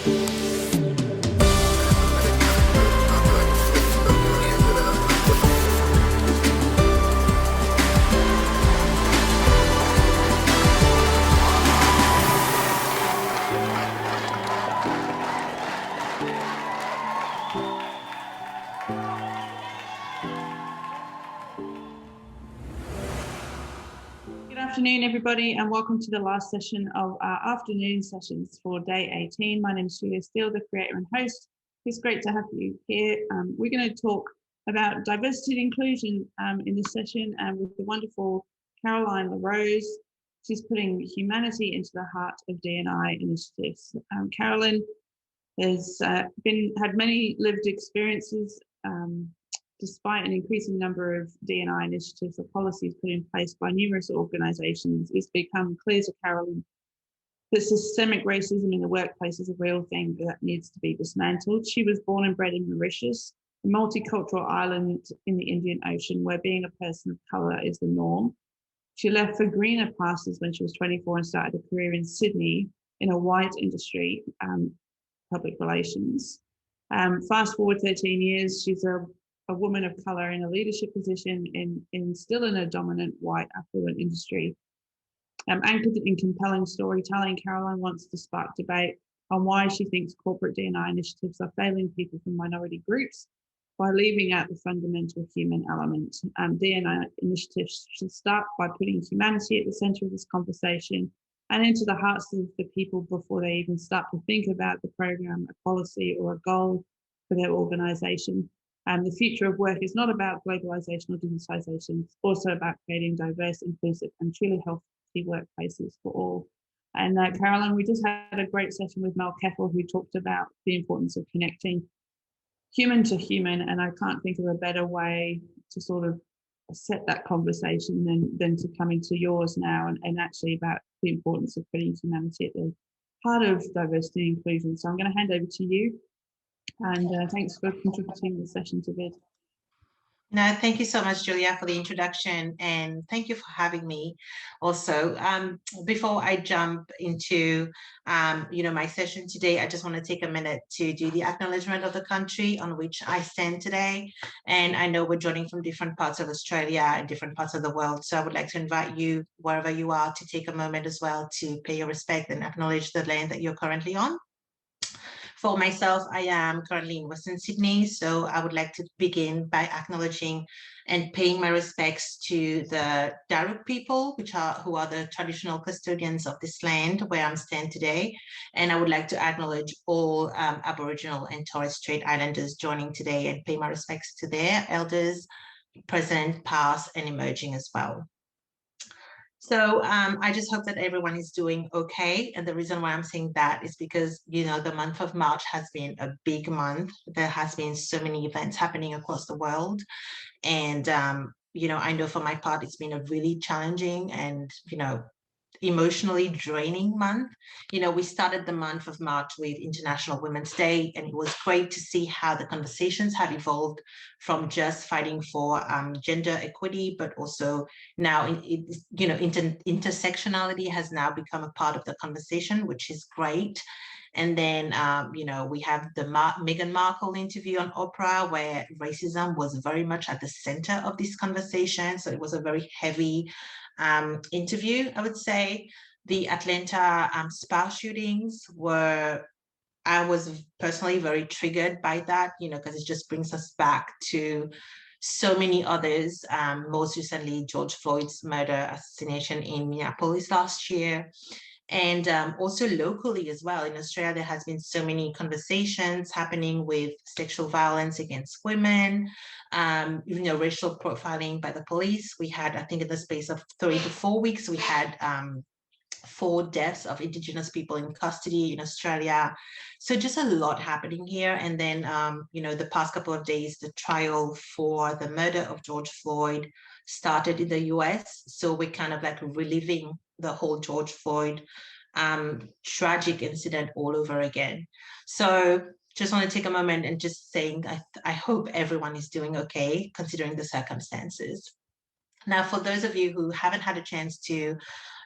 Good afternoon, everybody, and welcome to the last session of our afternoon sessions for day 18. My name is Julia Steele, the creator and host. It's great to have you here. We're going to talk about diversity and inclusion in this session, and with the wonderful Caroline LaRose. She's putting humanity into the heart of D&I initiatives. Caroline has had many lived experiences despite an increasing number of D&I initiatives or policies put in place by numerous organisations. It's become clear to Caroline that systemic racism in the workplace is a real thing that needs to be dismantled. She was born and bred in Mauritius, a multicultural island in the Indian Ocean where being a person of colour is the norm. She left for greener pastures when she was 24 and started a career in Sydney in a white industry, public relations. Fast forward 13 years, she's a woman of colour in a leadership position in still in a dominant white affluent industry. Anchored in compelling storytelling, Caroline wants to spark debate on why she thinks corporate D&I initiatives are failing people from minority groups by leaving out the fundamental human element. D&I initiatives should start by putting humanity at the centre of this conversation and into the hearts of the people before they even start to think about the program, a policy or a goal for their organisation. The future of work is not about globalisation or digitalisation. It's also about creating diverse, inclusive and truly healthy workplaces for all. And Caroline, we just had a great session with Mel Keffel, who talked about the importance of connecting human to human. And I can't think of a better way to sort of set that conversation than to come into yours now and actually about the importance of putting humanity at the heart of diversity and inclusion. So I'm going to hand over to you. And thanks for contributing the session to VID. No, thank you so much, Julia, for the introduction, and thank you for having me. Also, before I jump into, my session today, I just want to take a minute to do the acknowledgement of the country on which I stand today. And I know we're joining from different parts of Australia and different parts of the world, so I would like to invite you, wherever you are, to take a moment as well to pay your respect and acknowledge the land that you're currently on. For myself, I am currently in Western Sydney, so I would like to begin by acknowledging and paying my respects to the Darug people, who are the traditional custodians of this land where I'm standing today. And I would like to acknowledge all Aboriginal and Torres Strait Islanders joining today and pay my respects to their elders, present, past, and emerging as well. So I just hope that everyone is doing okay. And the reason why I'm saying that is because, the month of March has been a big month. There has been so many events happening across the world. And, I know for my part, it's been a really challenging and, emotionally draining month. We started the month of March with International Women's Day, and it was great to see how the conversations have evolved from just fighting for gender equity, but also now, intersectionality has now become a part of the conversation, which is great. And then, we have the Meghan Markle interview on Oprah, where racism was very much at the center of this conversation. So it was a very heavy interview, I would say. The Atlanta spa shootings I was personally very triggered by that, because it just brings us back to so many others. Most recently, George Floyd's murder assassination in Minneapolis last year. And also locally as well, in Australia, there has been so many conversations happening with sexual violence against women, racial profiling by the police. We had, I think in the space of 3 to 4 weeks, we had 4 deaths of Indigenous people in custody in Australia. So just a lot happening here. And then, the past couple of days, the trial for the murder of George Floyd started in the US. So we're kind of like reliving the whole George Floyd tragic incident all over again. So just want to take a moment and just saying I hope everyone is doing okay considering the circumstances. Now, for those of you who haven't had a chance to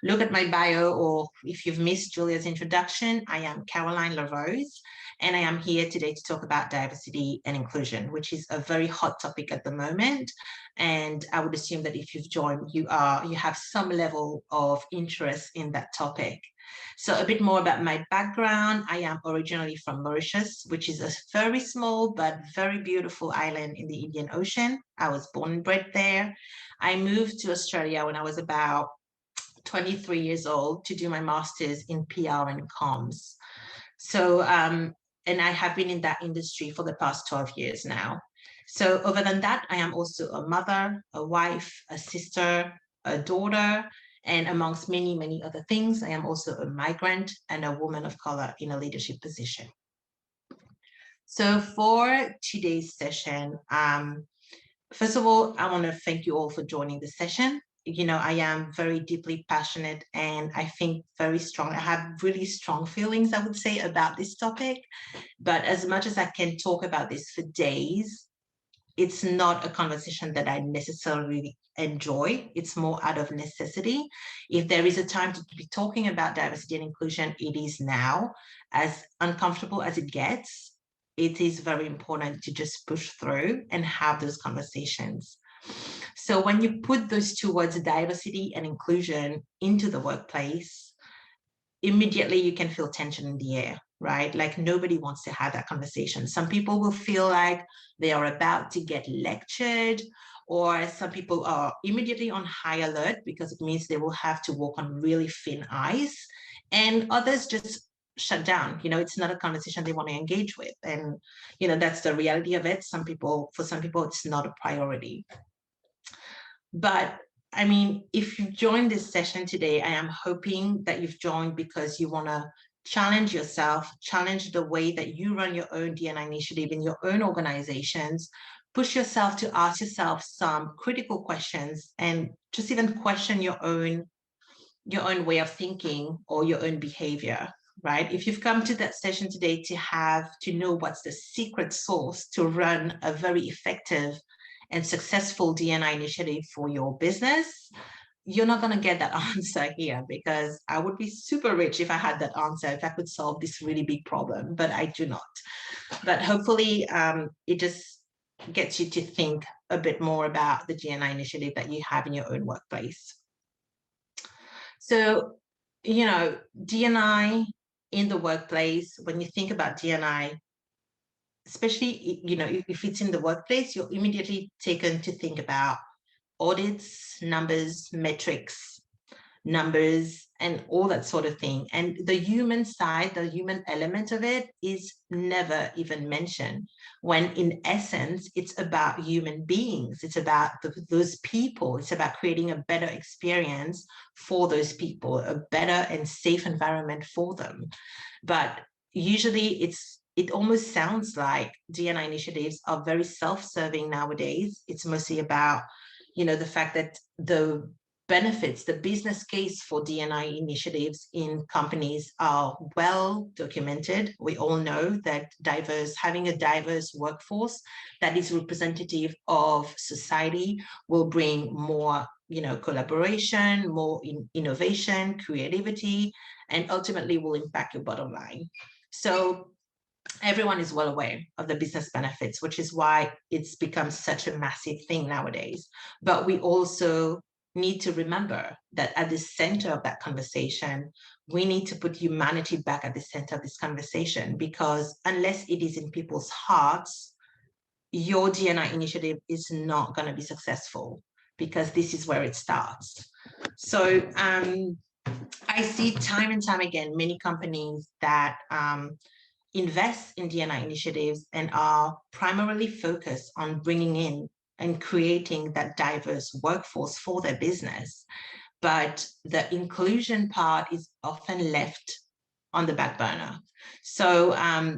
look at my bio, or if you've missed Julia's introduction, I am Caroline LaRose, and I am here today to talk about diversity and inclusion, which is a very hot topic at the moment. And I would assume that if you've joined, you have some level of interest in that topic. So a bit more about my background. I am originally from Mauritius, which is a very small but very beautiful island in the Indian Ocean. I was born and bred there. I moved to Australia when I was about 23 years old to do my master's in PR and comms. So, and I have been in that industry for the past 12 years now. So other than that, I am also a mother, a wife, a sister, a daughter, and amongst many, many other things, I am also a migrant and a woman of color in a leadership position. So for today's session, first of all, I want to thank you all for joining the session. You know, I am very deeply passionate and I think very strong. I have really strong feelings, I would say, about this topic. But as much as I can talk about this for days, it's not a conversation that I necessarily enjoy. It's more out of necessity. If there is a time to be talking about diversity and inclusion, it is now. As uncomfortable as it gets, it is very important to just push through and have those conversations. So when you put those two words, diversity and inclusion, into the workplace, immediately you can feel tension in the air, right? Like nobody wants to have that conversation. Some people will feel like they are about to get lectured, or some people are immediately on high alert because it means they will have to walk on really thin ice, and others just shut down. You know, it's not a conversation they want to engage with. And, you know, that's the reality of it. For some people, it's not a priority. But I mean, if you've joined this session today, I am hoping that you've joined because you want to challenge yourself, challenge the way that you run your own D&I initiative in your own organizations, push yourself to ask yourself some critical questions and just even question your own way of thinking or your own behavior, right? If you've come to that session today to know what's the secret sauce to run a very effective and successful D&I initiative for your business, you're not going to get that answer here, because I would be super rich if I had that answer, if I could solve this really big problem, but I do not. But hopefully it just gets you to think a bit more about the D&I initiative that you have in your own workplace. So, you know, D&I in the workplace, when you think about D&I, especially, you know, if it's in the workplace, you're immediately taken to think about audits, numbers, metrics, numbers, and all that sort of thing. And the human side, the human element of it is never even mentioned, when in essence, it's about human beings. It's about those people. It's about creating a better experience for those people, a better and safe environment for them. But usually it almost sounds like D&I initiatives are very self-serving nowadays. It's mostly about, you know, the fact that the benefits, the business case for D&I initiatives in companies are well documented. We all know that having a diverse workforce that is representative of society will bring more, you know, collaboration, more innovation, creativity, and ultimately will impact your bottom line. So everyone is well aware of the business benefits, which is why it's become such a massive thing nowadays. But we also need to remember that at the center of that conversation, we need to put humanity back at the center of this conversation, because unless it is in people's hearts, your D&I initiative is not going to be successful, because this is where it starts. So I see time and time again, many companies that invest in D&I initiatives and are primarily focused on bringing in and creating that diverse workforce for their business. But the inclusion part is often left on the back burner. So,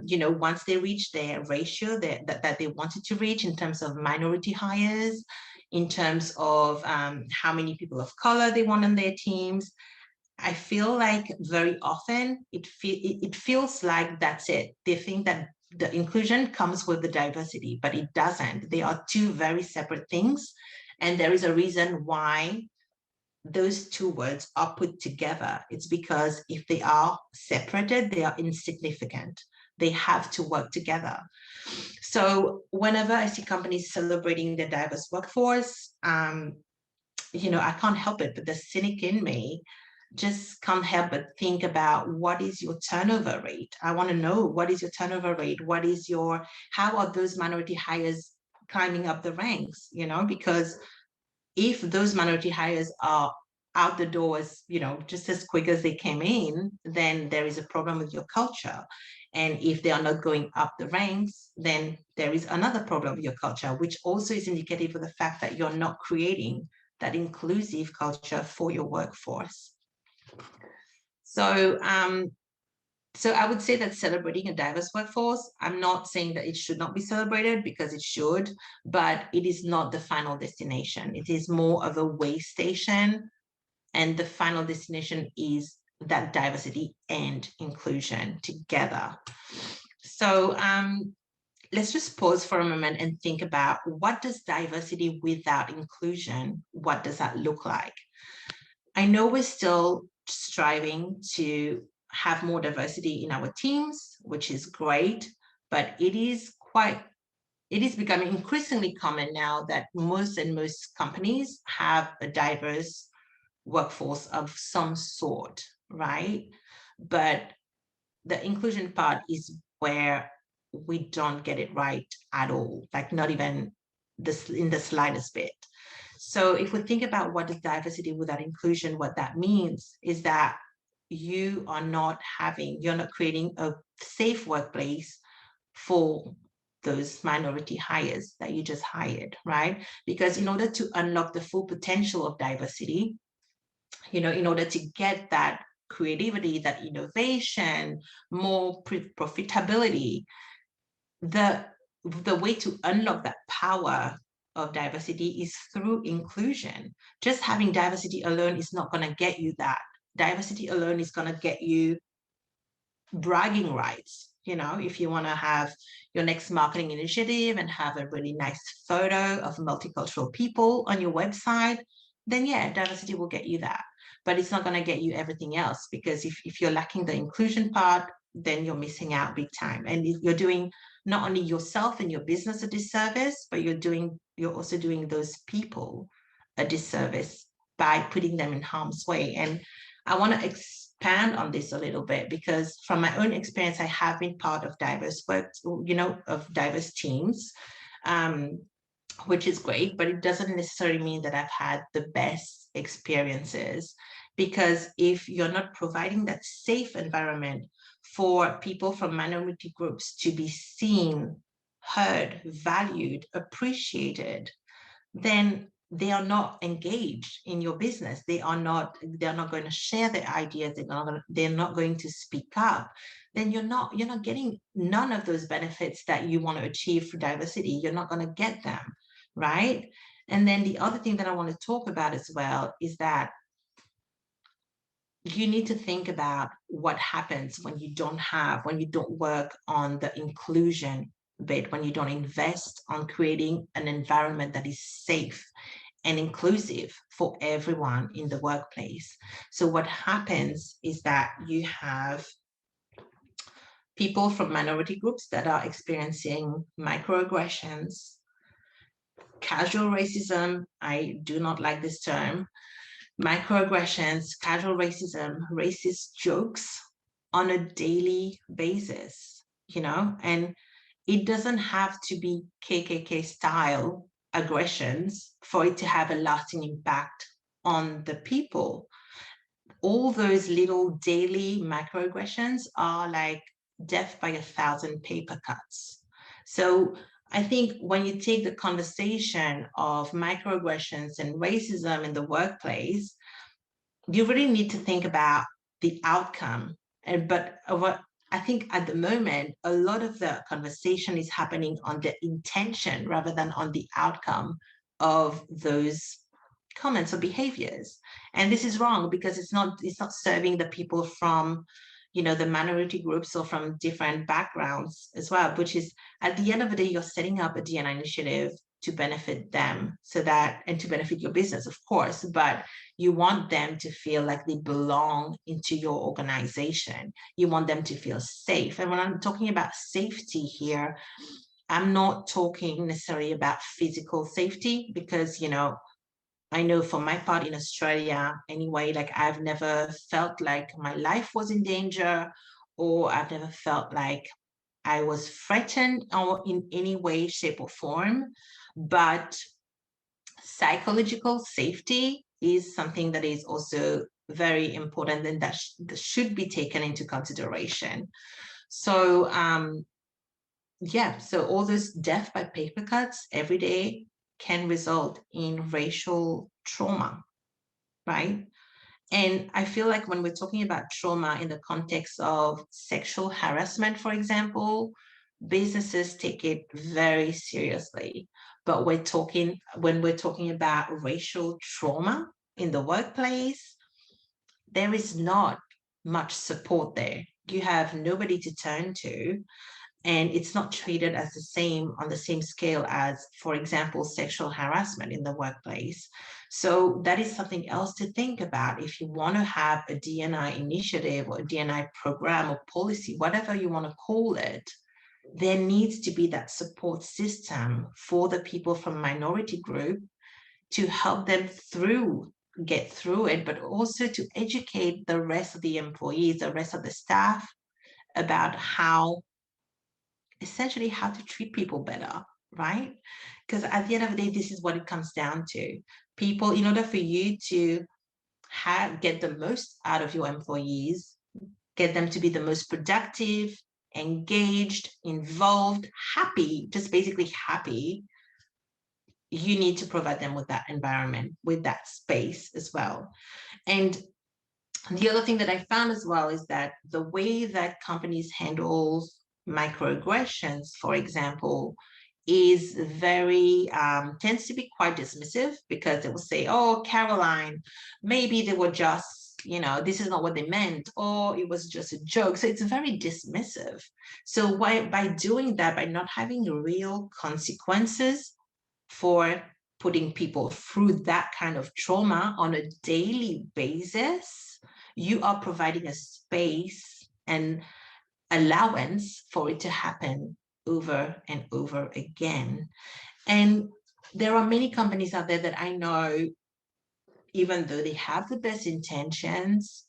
you know, once they reach their ratio that they wanted to reach in terms of minority hires, in terms of how many people of color they want on their teams, I feel like very often it feels like that's it. They think that the inclusion comes with the diversity, but it doesn't. They are two very separate things. And there is a reason why those two words are put together. It's because if they are separated, they are insignificant. They have to work together. So whenever I see companies celebrating their diverse workforce, I can't help it, but the cynic in me just can't help but think about, what is your turnover rate? I want to know, what is your turnover rate? How are those minority hires climbing up the ranks? Because if those minority hires are out the doors, just as quick as they came in, then there is a problem with your culture. And if they are not going up the ranks, then there is another problem with your culture, which also is indicative of the fact that you're not creating that inclusive culture for your workforce. So I would say that celebrating a diverse workforce, I'm not saying that it should not be celebrated, because it should, but it is not the final destination. It is more of a way station, and the final destination is that diversity and inclusion together. So let's just pause for a moment and think about, what does diversity without inclusion, what does that look like? I know we're still striving to have more diversity in our teams, which is great, but it is becoming increasingly common now that most companies have a diverse workforce of some sort, right? But the inclusion part is where we don't get it right at all, like not even in the slightest bit. So if we think about what is diversity without inclusion, what that means is that you're not creating a safe workplace for those minority hires that you just hired, right? Because in order to unlock the full potential of diversity, in order to get that creativity, that innovation, more profitability, the way to unlock that power of diversity is through inclusion. Just having diversity alone is not going to get you that. Diversity alone is going to get you bragging rights. If you want to have your next marketing initiative and have a really nice photo of multicultural people on your website, then yeah, diversity will get you that. But it's not going to get you everything else, because if you're lacking the inclusion part, then you're missing out big time. And you're doing not only yourself and your business a disservice, but you're also doing those people a disservice by putting them in harm's way. And I want to expand on this a little bit, because from my own experience, I have been part of diverse of diverse teams, which is great, but it doesn't necessarily mean that I've had the best experiences, because if you're not providing that safe environment for people from minority groups to be seen, heard, valued, appreciated, then they are not engaged in your business. They're not going to share their ideas. They're not going to speak up. Then you're not getting none of those benefits that you want to achieve for diversity. You're not going to get them, right? And then the other thing that I want to talk about as well is that you need to think about what happens when you don't work on the inclusion bit, when you don't invest on creating an environment that is safe and inclusive for everyone in the workplace. So what happens is that you have people from minority groups that are experiencing microaggressions, casual racism. I do not like this term. Microaggressions, casual racism, racist jokes on a daily basis, and it doesn't have to be KKK style aggressions for it to have a lasting impact on the people. All those little daily microaggressions are like death by 1,000 paper cuts. So I think when you take the conversation of microaggressions and racism in the workplace, you really need to think about the outcome. But what I think at the moment, a lot of the conversation is happening on the intention rather than on the outcome of those comments or behaviors. And this is wrong, because it's not serving the people from the minority groups or from different backgrounds as well, which is, at the end of the day, you're setting up a D&I initiative to benefit them, and to benefit your business, of course, but you want them to feel like they belong into your organization. You want them to feel safe. And when I'm talking about safety here, I'm not talking necessarily about physical safety, because, I know for my part in Australia anyway, like I've never felt like my life was in danger, or I've never felt like I was threatened or in any way, shape, or form. But psychological safety is something that is also very important, and that should be taken into consideration. So, so all this death by paper cuts every day can result in racial trauma, right? And I feel like when we're talking about trauma in the context of sexual harassment, for example, businesses take it very seriously. But when we're talking about racial trauma in the workplace, there is not much support there. You have nobody to turn to, and it's not treated as on the same scale as, for example, sexual harassment in the workplace. So that is something else to think about. If you want to have a D&I initiative or a D&I program or policy, whatever you want to call it, there needs to be that support system for the people from minority group to help them get through it, but also to educate the rest of the employees, the rest of the staff, about essentially how to treat people better, right? Because at the end of the day, this is what it comes down to. People, in order for you to get the most out of your employees, get them to be the most productive, engaged, involved, happy, just basically happy, you need to provide them with that environment, with that space as well. And the other thing that I found as well is that the way that companies handle microaggressions, for example, is tends to be quite dismissive, because they will say, oh, Caroline, maybe they were just, this is not what they meant, or it was just a joke. So it's very dismissive. So by doing that, by not having real consequences for putting people through that kind of trauma on a daily basis, you are providing a space and allowance for it to happen over and over again. And there are many companies out there that I know, even though they have the best intentions,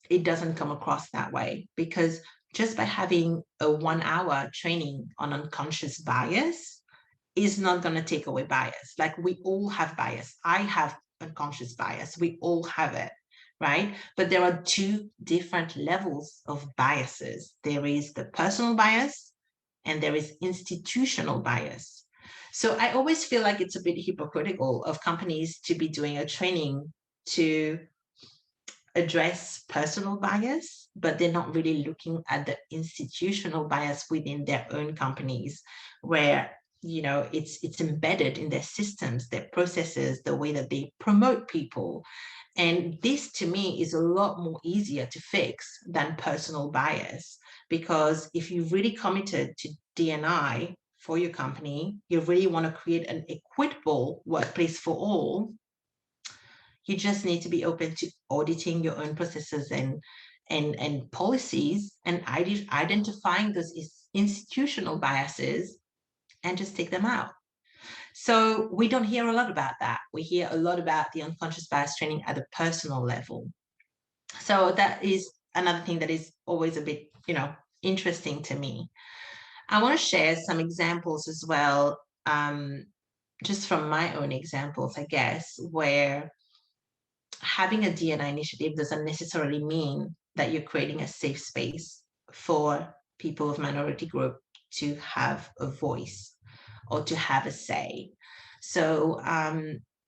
it doesn't come across that way, because just by having a 1-hour training on unconscious bias is not going to take away bias. Like, we all have bias. I have unconscious bias. We all have it, right? But there are two different levels of biases. There is the personal bias and there is institutional bias. So I always feel like it's a bit hypocritical of companies to be doing a training to address personal bias, but they're not really looking at the institutional bias within their own companies, where it's embedded in their systems, their processes, the way that they promote people. And this, to me, is a lot more easier to fix than personal bias, because if you've really committed to D&I for your company, you really want to create an equitable workplace for all, you just need to be open to auditing your own processes and policies, and identifying those institutional biases and just take them out. So we don't hear a lot about that. We hear a lot about the unconscious bias training at a personal level. So that is another thing that is always a bit, interesting to me. I want to share some examples as well, just from my own examples, I guess, where having a D&I initiative doesn't necessarily mean that you're creating a safe space for people of minority group to have a voice or to have a say. So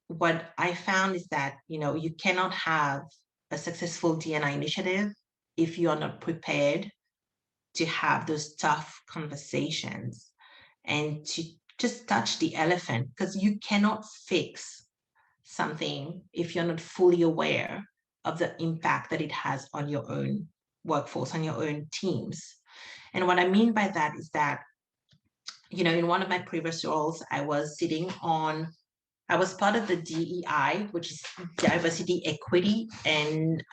what I found is that, you cannot have a successful D&I initiative if you are not prepared to have those tough conversations and to just touch the elephant, because you cannot fix something if you're not fully aware of the impact that it has on your own workforce, on your own teams. And what I mean by that is that in one of my previous roles, I was part of the DEI, which is Diversity, Equity, and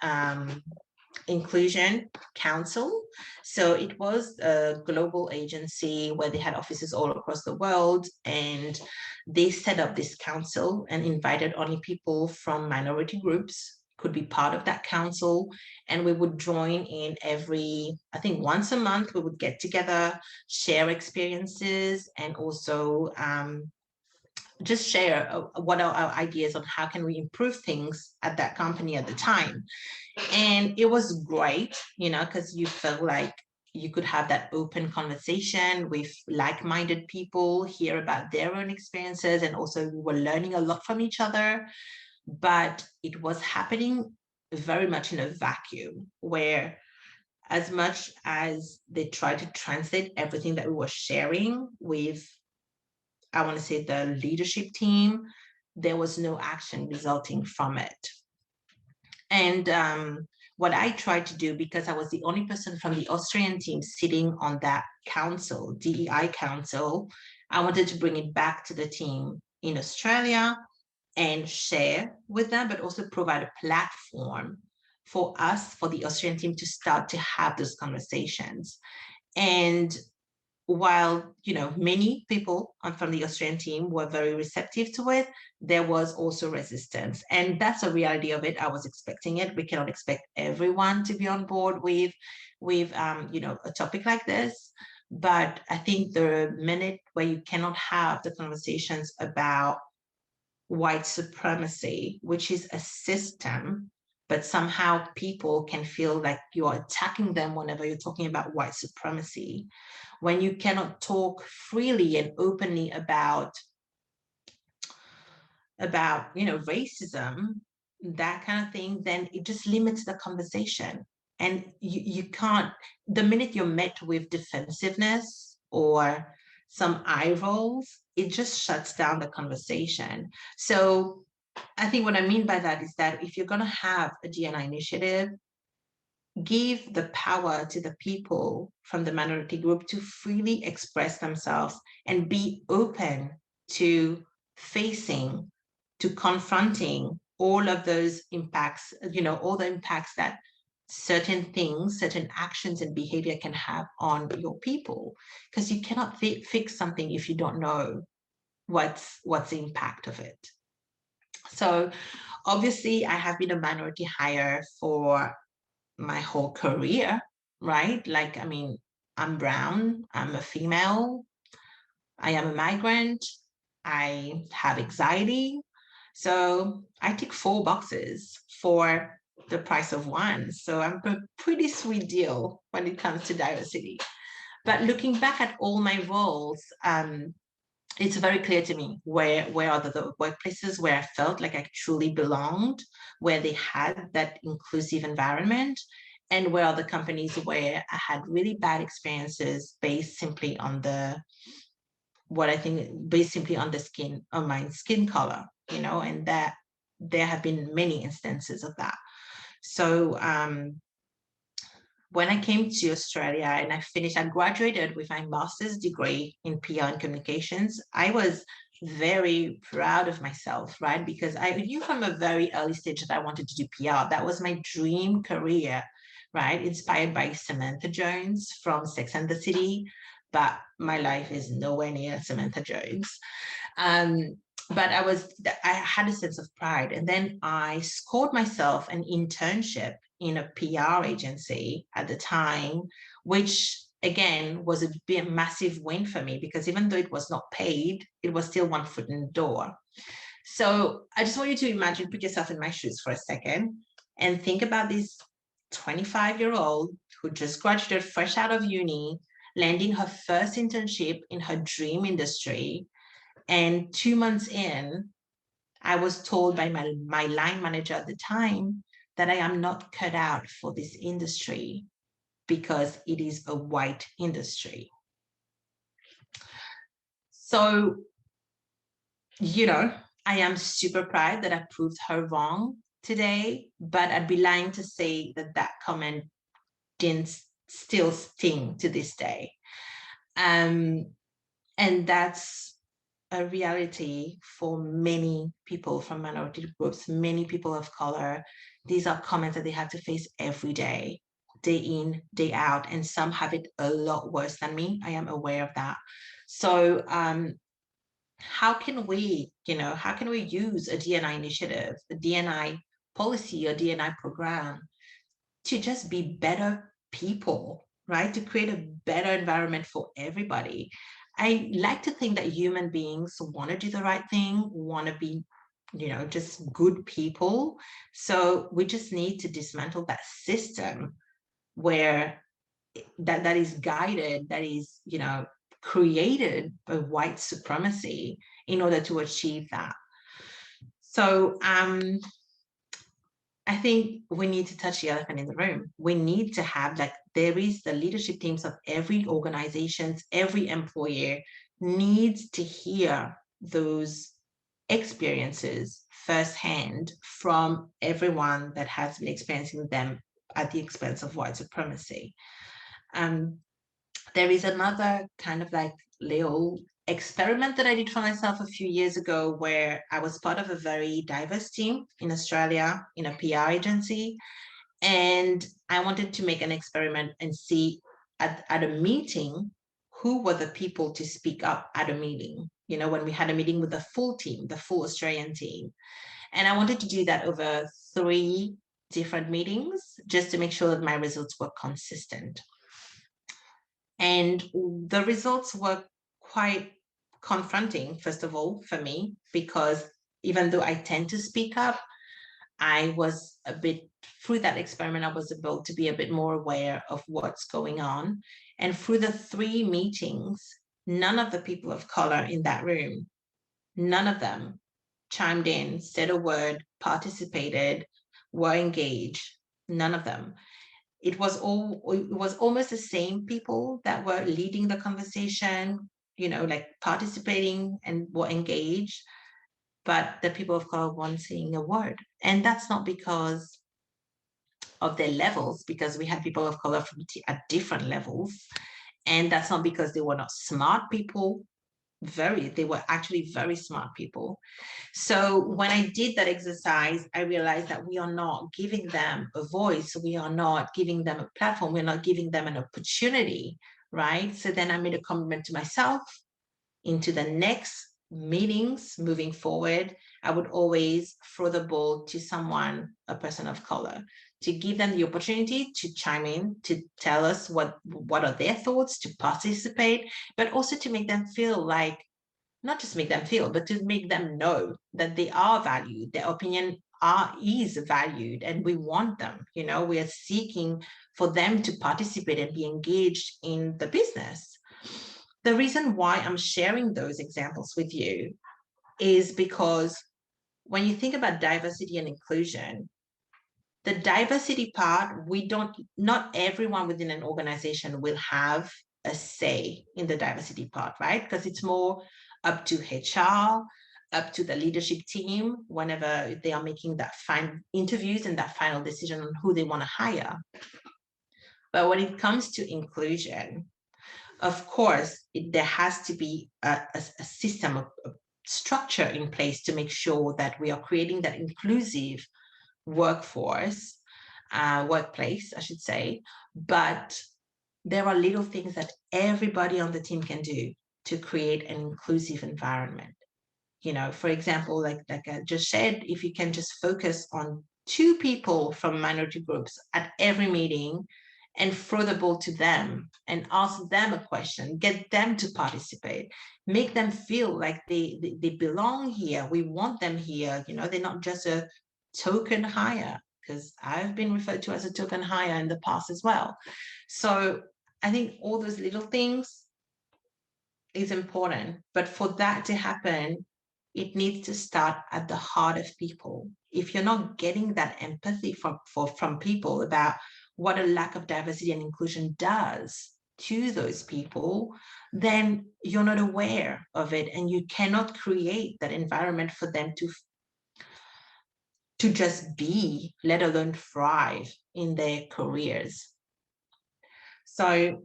Inclusion Council. So it was a global agency where they had offices all across the world, and they set up this council and invited only people from minority groups could be part of that council, and we would join in I think once a month, we would get together, share experiences, and also just share what are our ideas on how can we improve things at that company at the time. And it was great, because you felt like you could have that open conversation with like-minded people, hear about their own experiences, and also we were learning a lot from each other. But it was happening very much in a vacuum, where as much as they tried to translate everything that we were sharing with, I want to say, the leadership team, there was no action resulting from it. And what I tried to do, because I was the only person from the Austrian team sitting on that council, DEI council, I wanted to bring it back to the team in Australia and share with them, but also provide a platform for us, for the Austrian team, to start to have those conversations. And while many people from the Australian team were very receptive to it, there was also resistance, and that's a reality of it. I was expecting it. We cannot expect everyone to be on board with a topic like this, but I think the minute where you cannot have the conversations about white supremacy, which is a system, but somehow people can feel like you're attacking them whenever you're talking about white supremacy. When you cannot talk freely and openly about racism, that kind of thing, then it just limits the conversation. And you can't, the minute you're met with defensiveness or some eye rolls, it just shuts down the conversation. So I think what I mean by that is that if you're going to have a D&I initiative, give the power to the people from the minority group to freely express themselves and be open to facing, to confronting all of those impacts, all the impacts that certain things, certain actions and behavior can have on your people. Because you cannot fix something if you don't know what's the impact of it. So obviously I have been a minority hire for my whole career, right? Like, I mean, I'm brown, I'm a female, I am a migrant, I have anxiety. So I tick 4 boxes for the price of one. So I'm a pretty sweet deal when it comes to diversity. But looking back at all my roles, it's very clear to me where are the workplaces where I felt like I truly belonged, where they had that inclusive environment, and where are the companies where I had really bad experiences based simply on my skin color, and that there have been many instances of that. So when I came to Australia and I graduated with my master's degree in PR and communications, I was very proud of myself, right? Because I knew from a very early stage that I wanted to do PR. That was my dream career, right? Inspired by Samantha Jones from Sex and the City, but my life is nowhere near Samantha Jones. But I had a sense of pride. And then I scored myself an internship in a PR agency at the time, which again was a massive win for me, because even though it was not paid, it was still one foot in the door. So I just want you to put yourself in my shoes for a second and think about this 25-year-old who just graduated fresh out of uni, landing her first internship in her dream industry. And 2 months in, I was told by my line manager at the time that I am not cut out for this industry because it is a white industry. So, I am super proud that I proved her wrong today, but I'd be lying to say that comment didn't still sting to this day. And that's a reality for many people from minority groups, many people of color. These are comments that they have to face every day in, day out, and some have it a lot worse than me. I am aware of that. So how can we, how can we use a DNI initiative, a DNI policy, or DNI program to just be better people, right? To create a better environment for everybody. I like to think that human beings want to do the right thing, want to be, just good people. So we just need to dismantle that system where that is guided, that is, created by white supremacy in order to achieve that. So I think we need to touch the elephant in the room. We need to have, like, there is the leadership teams of every organization, every employer needs to hear those experiences firsthand from everyone that has been experiencing them at the expense of white supremacy. There is another kind of like little experiment that I did for myself a few years ago where I was part of a very diverse team in Australia in a PR agency. And I wanted to make an experiment and see at a meeting, who were the people to speak up at a meeting, when we had a meeting with the full team, the full Australian team. And I wanted to do that over 3 different meetings just to make sure that my results were consistent. And the results were quite confronting, first of all, for me, because even though I tend to speak up, I was a bit, through that experiment, I was able to be a bit more aware of what's going on. And through the 3 meetings, none of the people of color in that room, none of them chimed in, said a word, participated, were engaged, none of them. It was almost the same people that were leading the conversation, like participating and were engaged, but the people of color weren't saying a word. And that's not because of their levels, because we had people of color at different levels. And that's not because they were not smart people. They were actually very smart people. So when I did that exercise, I realized that we are not giving them a voice. We are not giving them a platform. We're not giving them an opportunity, right? So then I made a commitment to myself into the next meetings moving forward. I would always throw the ball to someone, a person of color, to give them the opportunity to chime in, to tell us what are their thoughts, to participate, but also to make them feel like, not just make them feel, but to make them know that they are valued, their opinion is valued, and we want them. We are seeking for them to participate and be engaged in the business. The reason why I'm sharing those examples with you is because when you think about diversity and inclusion, the diversity part, not everyone within an organization will have a say in the diversity part, right? Because it's more up to HR, up to the leadership team whenever they are making that final interviews and that final decision on who they want to hire. But when it comes to inclusion, of course, there has to be a system, a structure in place to make sure that we are creating that inclusive workplace, I should say. But there are little things that everybody on the team can do to create an inclusive environment. For example, like I just said, if you can just focus on 2 people from minority groups at every meeting and throw the ball to them and ask them a question, get them to participate, make them feel like they belong here. We want them here. They're not just a token hire, because I've been referred to as a token hire in the past as well. So I think all those little things is important, but for that to happen, it needs to start at the heart of people. If you're not getting that empathy from people about what a lack of diversity and inclusion does to those people, then you're not aware of it, and you cannot create that environment for them to just be, let alone thrive in their careers. So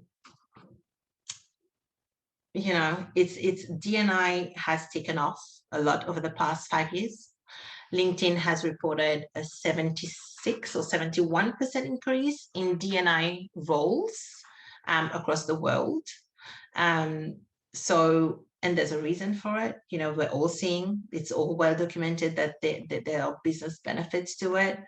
it's D&I has taken off a lot over the past 5 years. LinkedIn has reported a 76 or 71% increase in D&I roles across the world. And there's a reason for it. We're all seeing, it's all well documented that there are business benefits to it.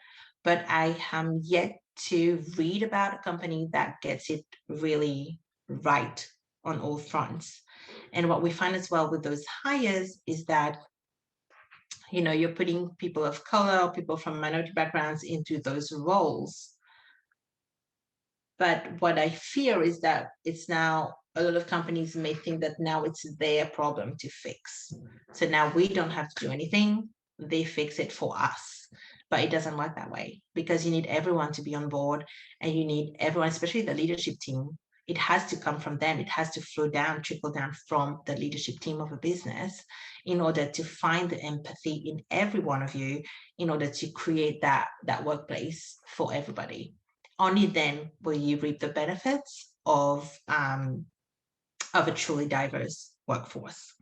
But I am yet to read about a company that gets it really right on all fronts. And what we find as well with those hires is that you're putting people of color or people from minority backgrounds into those roles. But what I fear is that it's now a lot of companies may think that now it's their problem to fix. So now we don't have to do anything. They fix it for us. But it doesn't work that way, because you need everyone to be on board, and you need everyone, especially the leadership team. It has to come from them. It has to flow down, trickle down from the leadership team of a business in order to find the empathy in every one of you, in order to create that workplace for everybody. Only then will you reap the benefits of a truly diverse workforce.